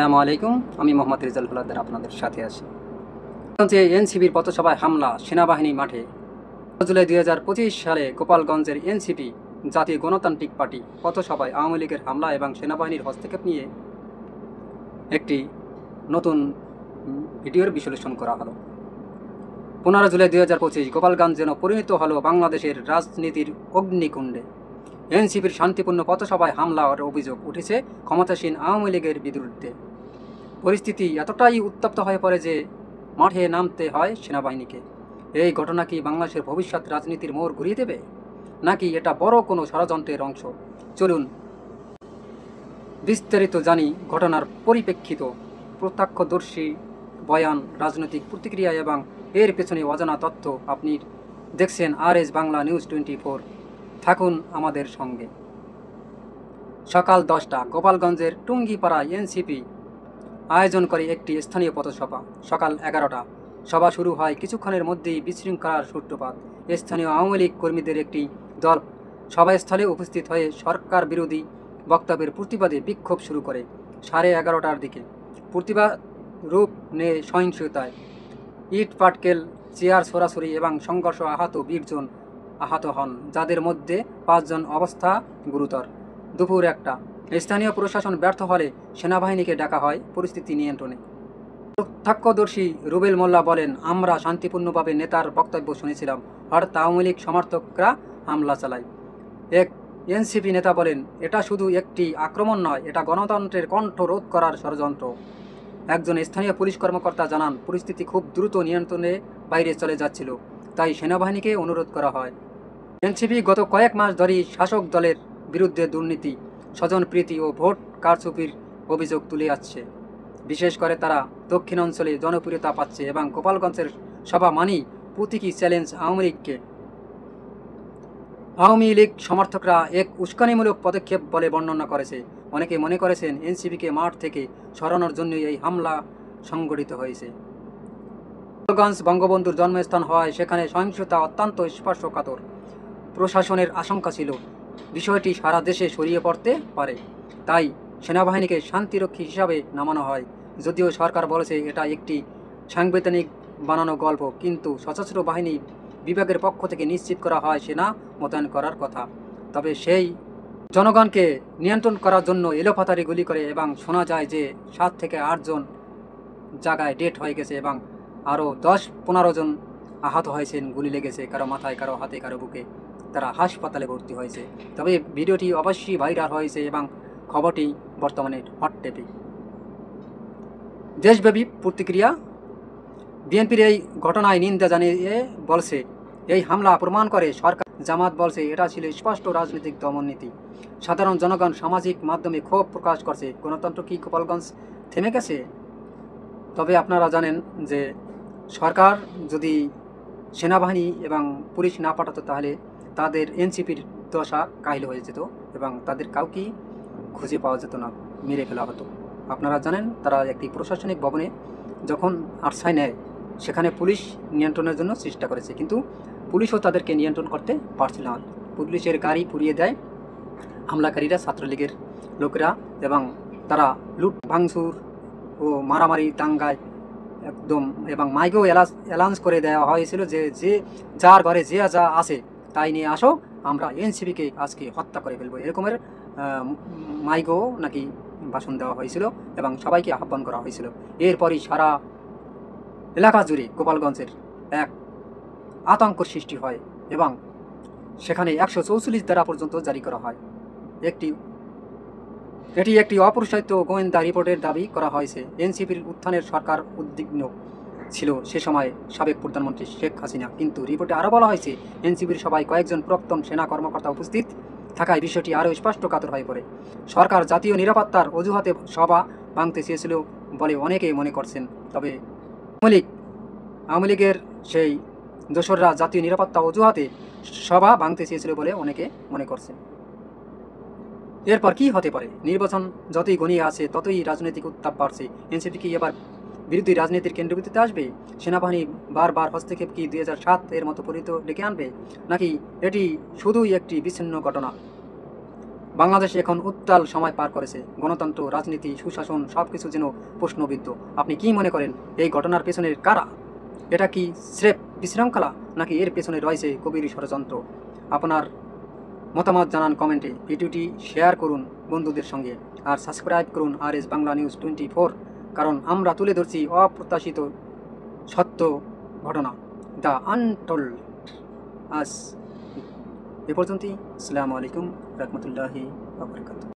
আসসালামু আলাইকুম। আমি মোহাম্মদ রেজাল হলাদার আপনাদের সাথে আছি। যে এনসিপির পথসভায় হামলা সেনাবাহিনী মাঠে। জুলাই 2025 সালে গোপালগঞ্জের এনসিপি জাতীয় গণতান্ত্রিক পার্টি পথসভায় আওয়ামী লীগের হামলা এবং সেনাবাহিনীর হস্তক্ষেপ নিয়ে একটি নতুন ভিডিওর বিশ্লেষণ করা হলো। 15 জুলাই 2025 গোপালগঞ্জ যেন পরিণত হলো বাংলাদেশের রাজনীতির অগ্নিকুণ্ডে। এনসিপির শান্তিপূর্ণ পথসভায় হামলার অভিযোগ উঠেছে ক্ষমতাসীন আওয়ামী লীগের বিরুদ্ধে। পরিস্থিতি এতটাই উত্তপ্ত হয়ে পড়ে যে মাঠে নামতে হয় সেনাবাহিনীকে। এই ঘটনা কি বাংলাদেশের ভবিষ্যৎ রাজনীতির মোড় ঘুরিয়ে দেবে, নাকি এটা বড় কোনো ষড়যন্ত্রের অংশ? চলুন বিস্তারিত জানি ঘটনার পরিপ্রেক্ষিত, প্রত্যক্ষদর্শী বয়ান, রাজনৈতিক প্রতিক্রিয়া এবং এর পেছনে অজানা তথ্য। আপনি দেখছেন RS বাংলা নিউজ 24। থাকুন আমাদের সঙ্গে। সকাল 10টা গোপালগঞ্জের টুঙ্গিপাড়ায় এনসিপি আয়োজন করে একটি স্থানীয় পথসভা। সকাল 11টা সভা শুরু হয়। কিছুক্ষণের মধ্যেই বিশৃঙ্খলার সূত্রপাত। স্থানীয় আওয়ামী লীগ কর্মীদের একটি দল সভাস্থলে উপস্থিত হয়ে সরকার বিরোধী বক্তব্যের প্রতিবাদে বিক্ষোভ শুরু করে। 11:30টার দিকে প্রতিবাদ রূপ নেয় সহিংসতায়। ইট পাটকেল, চেয়ার ছোড়াছুড়ি এবং সংঘর্ষ। 20 জন আহত হন, যাদের মধ্যে 5 জন অবস্থা গুরুতর। দুপুর 1টা স্থানীয় প্রশাসন ব্যর্থ হলে সেনাবাহিনীকে ডাকা হয় পরিস্থিতি নিয়ন্ত্রণে। প্রত্যক্ষদর্শী রুবেল মোল্লা বলেন, আমরা শান্তিপূর্ণভাবে নেতার বক্তব্য শুনেছিলাম, হঠাৎ আওয়ামী লীগ সমর্থকরা হামলা চালায়। এক এনসিপি নেতা বলেন, এটা শুধু একটি আক্রমণ নয়, এটা গণতন্ত্রের কণ্ঠ রোধ করার ষড়যন্ত্র। একজন স্থানীয় পুলিশ কর্মকর্তা জানান, পরিস্থিতি খুব দ্রুত নিয়ন্ত্রণের বাইরে চলে যাচ্ছিল, তাই সেনাবাহিনীকে অনুরোধ করা হয়। এনসিপি গত কয়েক মাস ধরেই শাসক দলের বিরুদ্ধে দুর্নীতি, স্বজনপ্রীতি ও ভোট কারচুপির অভিযোগ তুলে আসছে। বিশেষ করে তারা দক্ষিণ অঞ্চলে জনপ্রিয়তা পাচ্ছে এবং গোপালগঞ্জের সভা মানেই প্রতীকী চ্যালেঞ্জ আওয়ামী লীগকে। আওয়ামী লীগ সমর্থকরা এক উস্কানিমূলক পদক্ষেপ বলে বর্ণনা করেছে। অনেকে মনে করেছেন এনসিপিকে মাঠ থেকে সরানোর জন্যই এই হামলা সংগঠিত হয়েছে। গোপালগঞ্জ বঙ্গবন্ধুর জন্মস্থান হওয়ায় সেখানে সহিংসতা অত্যন্ত স্পর্শকাতর। প্রশাসনের আশঙ্কা ছিল বিষয়টি সারা দেশে ছড়িয়ে পড়তে পারে, তাই সেনাবাহিনীকে শান্তিরক্ষী হিসাবে নামানো হয়। যদিও সরকার বলেছে এটা একটি সাংবিধানিক বানানো গল্প, কিন্তু সশস্ত্র বাহিনী বিভাগের পক্ষ থেকে নিশ্চিত করা হয় সেনা মোতায়েন করার কথা। তবে সেই জনগণকে নিয়ন্ত্রণ করার জন্য এলোপাতাড়ি গুলি করে এবং শোনা যায় যে 7 থেকে 8 জন জায়গায় ডেট হয়ে গেছে এবং আরও 10-15 জন আহত হয়েছেন, গুলি লেগেছে কারো মাথায়, কারো হাতে, কারো বুকে। তারা হাসপাতালে ভর্তি হয়েছে। তবে ভিডিওটি অবশ্যই ভাইরাল হয়েছে এবং খবরটি বর্তমানে হট টপিক। দেশব্যাপী প্রতিক্রিয়া। বিএনপির এই ঘটনায় নিন্দা জানিয়ে বলছে, এই হামলা প্রমাণ করে সরকার। জামাত বলছে এটা ছিল স্পষ্ট রাজনৈতিক দমননীতি। সাধারণ জনগণ সামাজিক মাধ্যমে ক্ষোভ প্রকাশ করছে। গণতন্ত্র কি গোপালগঞ্জ থেমে গেছে? তবে আপনারা জানেন যে সরকার যদি সেনাবাহিনী এবং পুলিশ না পাঠাতো, তাহলে তাদের এনসিপির দশা কাহিল হয়ে যেত এবং তাদের কাউকেই খুঁজে পাওয়া যেত না, মেরে ফেলা হতো। আপনারা জানেন তারা একটি প্রশাসনিক ভবনে যখন আশ্রয় নেয়, সেখানে পুলিশ নিয়ন্ত্রণের জন্য চেষ্টা করেছে, কিন্তু পুলিশও তাদেরকে নিয়ন্ত্রণ করতে পারছিল না। পুলিশের গাড়ি পুড়িয়ে দেয় হামলাকারীরা, ছাত্রলীগের লোকেরা, এবং তারা লুট ভাঙচুর ও মারামারি দাঙ্গায় একদম, এবং মাইকেও অ্যালাউন্স করে দেওয়া হয়েছিল যে যে যার ঘরে যে যা আছে তাই নিয়ে আসো, আমরা এনসিপিকে আজকে হত্যা করে ফেলবো, এরকমের মাইকেও নাকি ভাষণ দেওয়া হয়েছিল এবং সবাইকে আহ্বান করা হয়েছিল। এরপরই সারা এলাকা জুড়ে গোপালগঞ্জের এক আতঙ্কর সৃষ্টি হয় এবং সেখানে 144 ধারা পর্যন্ত জারি করা হয়। এটি একটি অপ্রসারিত গোয়েন্দা রিপোর্টের দাবি করা হয়েছে। এনসিপির উত্থানের সরকার উদ্বিগ্ন ছিল সে সময় সাবেক প্রধানমন্ত্রী শেখ হাসিনা, কিন্তু রিপোর্টে আরও বলা হয়েছে এনসিপির সভায় কয়েকজন প্রাক্তন সেনা কর্মকর্তা উপস্থিত থাকায় বিষয়টি আরও স্পষ্টকাতর হয়ে পড়ে। সরকার জাতীয় নিরাপত্তার অজুহাতে সভা ভাঙতে চেয়েছিল বলে অনেকে মনে করছেন। তবে আওয়ামী লীগের সেই দোসররা জাতীয় নিরাপত্তা অজুহাতে সভা ভাঙতে চেয়েছিল বলে অনেকে মনে করছেন। এরপর কি হতে পারে? নির্বাচন যতই ঘনিয়ে আসে ততই রাজনৈতিক উত্তাপ বাড়ছে। এনসিপি কি এবার বিরোধী রাজনীতির কেন্দ্রবিন্দুতে আসবে? সেনাবাহিনী বারবার হস্তক্ষেপ কি 2007 এর মতো পরিণত ডেকে আনবে, নাকি এটি শুধুই একটি বিচ্ছিন্ন ঘটনা? বাংলাদেশ এখন উত্তাল সময় পার করেছে। গণতন্ত্র, রাজনীতি, সুশাসন সবকিছু যেন প্রশ্নবিদ্ধ। আপনি কি মনে করেন এই ঘটনার পেছনের কারা? এটা কি স্রেফ বিশৃঙ্খলা, নাকি এর পেছনে রয়েছে গভীর ষড়যন্ত্র? আপনার মতামত জানান কমেন্টে। ভিডিওটি শেয়ার করুন বন্ধুদের সঙ্গে, আর সাবস্ক্রাইব করুন RS বাংলা নিউজ 24, কারণ আমরা তুলে ধরছি অপ্রত্যাশিত সত্য ঘটনা, দ্য আনটোল্ড। আজ এ পর্যন্তই। আসসালামু আলাইকুম রহমতুল্লাহি ওয়া বারাকাতুহু।